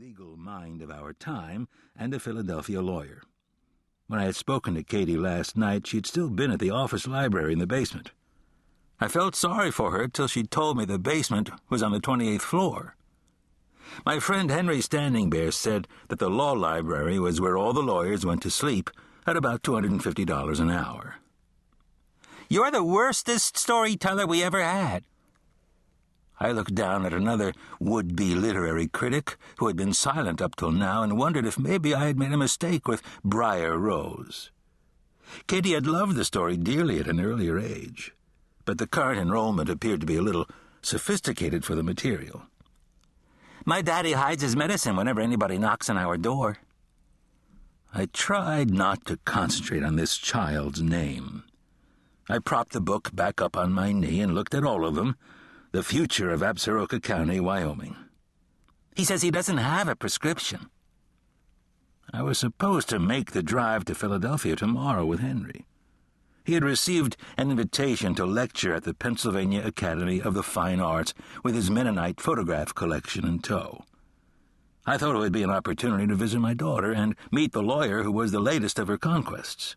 legal mind of our time and a Philadelphia lawyer. When I had spoken to Cady last night, she'd still been at the office library in the basement. I felt sorry for her till she told me the basement was on the 28th floor. My friend Henry Standing Bear said that the law library was where all the lawyers went to sleep at about $250 an hour. "You're the worstest storyteller we ever had." I looked down at another would-be literary critic who had been silent up till now and wondered if maybe I had made a mistake with Briar Rose. Cady had loved the story dearly at an earlier age, but the current enrollment appeared to be a little sophisticated for the material. "My daddy hides his medicine whenever anybody knocks on our door." I tried not to concentrate on this child's name. I propped the book back up on my knee and looked at all of them. The future of Absaroka County, Wyoming. "He says he doesn't have a prescription." I was supposed to make the drive to Philadelphia tomorrow with Henry. He had received an invitation to lecture at the Pennsylvania Academy of the Fine Arts with his Mennonite photograph collection in tow. I thought it would be an opportunity to visit my daughter and meet the lawyer who was the latest of her conquests.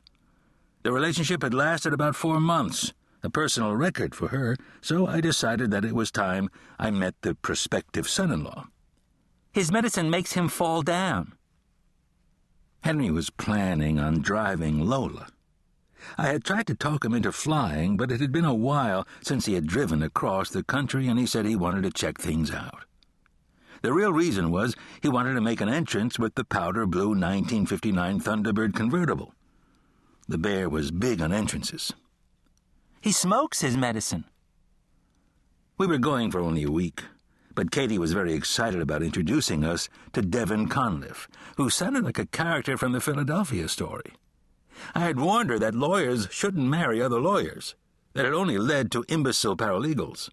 The relationship had lasted about 4 months, a personal record for her, so I decided that it was time I met the prospective son-in-law. "His medicine makes him fall down." Henry was planning on driving Lola. I had tried to talk him into flying, but it had been a while since he had driven across the country, and he said he wanted to check things out. The real reason was he wanted to make an entrance with the powder blue 1959 Thunderbird convertible. The bear was big on entrances. "He smokes his medicine." We were going for only a week, but Cady was very excited about introducing us to Devin Conliffe, who sounded like a character from the Philadelphia story. I had warned her that lawyers shouldn't marry other lawyers, that it only led to imbecile paralegals.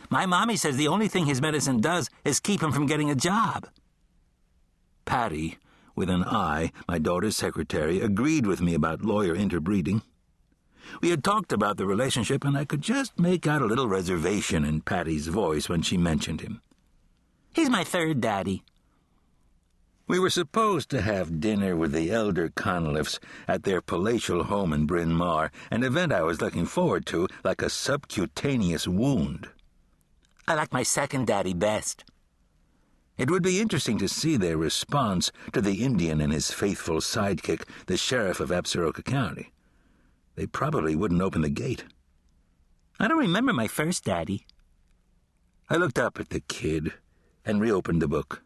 "My mommy says the only thing his medicine does is keep him from getting a job." Patty, with an I, my daughter's secretary, agreed with me about lawyer interbreeding. We had talked about the relationship, and I could just make out a little reservation in Patty's voice when she mentioned him. "He's my third daddy." We were supposed to have dinner with the elder Conliffes at their palatial home in Bryn Mawr, an event I was looking forward to like a subcutaneous wound. "I like my second daddy best." It would be interesting to see their response to the Indian and his faithful sidekick, the sheriff of Absaroka County. They probably wouldn't open the gate. "I don't remember my first daddy." I looked up at the kid and reopened the book.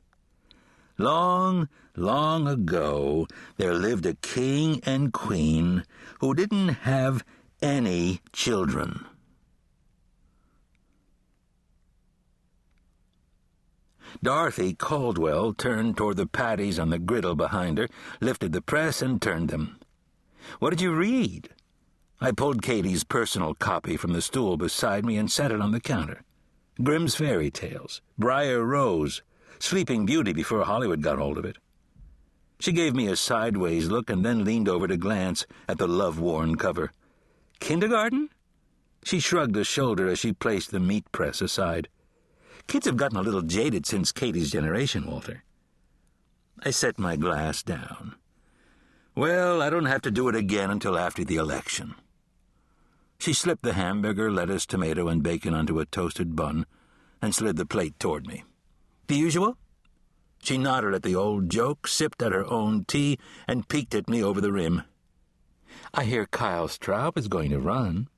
"Long, long ago, there lived a king and queen who didn't have any children." Dorothy Caldwell turned toward the patties on the griddle behind her, lifted the press, and turned them. "What did you read?" I pulled Cady's personal copy from the stool beside me and set it on the counter. Grimm's Fairy Tales, Briar Rose, Sleeping Beauty before Hollywood got hold of it. She gave me a sideways look and then leaned over to glance at the love-worn cover. "Kindergarten?" She shrugged a shoulder as she placed the meat press aside. "Kids have gotten a little jaded since Cady's generation, Walter." I set my glass down. "Well, I don't have to do it again until after the election." She slipped the hamburger, lettuce, tomato, and bacon onto a toasted bun and slid the plate toward me. "The usual?" She nodded at the old joke, sipped at her own tea, and peeked at me over the rim. "I hear Kyle Straub is going to run."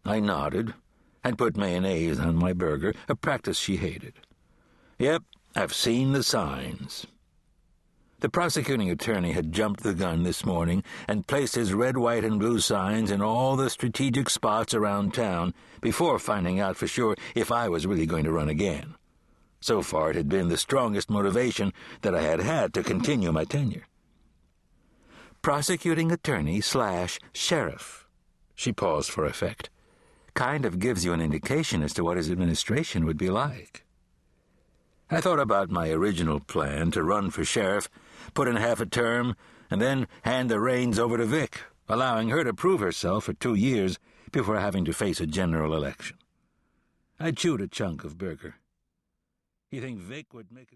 I nodded and put mayonnaise on my burger, a practice she hated. "Yep, I've seen the signs." The prosecuting attorney had jumped the gun this morning and placed his red, white, and blue signs in all the strategic spots around town before finding out for sure if I was really going to run again. So far it had been the strongest motivation that I had had to continue my tenure. "Prosecuting attorney / sheriff." She paused for effect. "Kind of gives you an indication as to what his administration would be like." I thought about my original plan to run for sheriff, put in half a term, and then hand the reins over to Vic, allowing her to prove herself for 2 years before having to face a general election. I chewed a chunk of burger. You think Vic would make a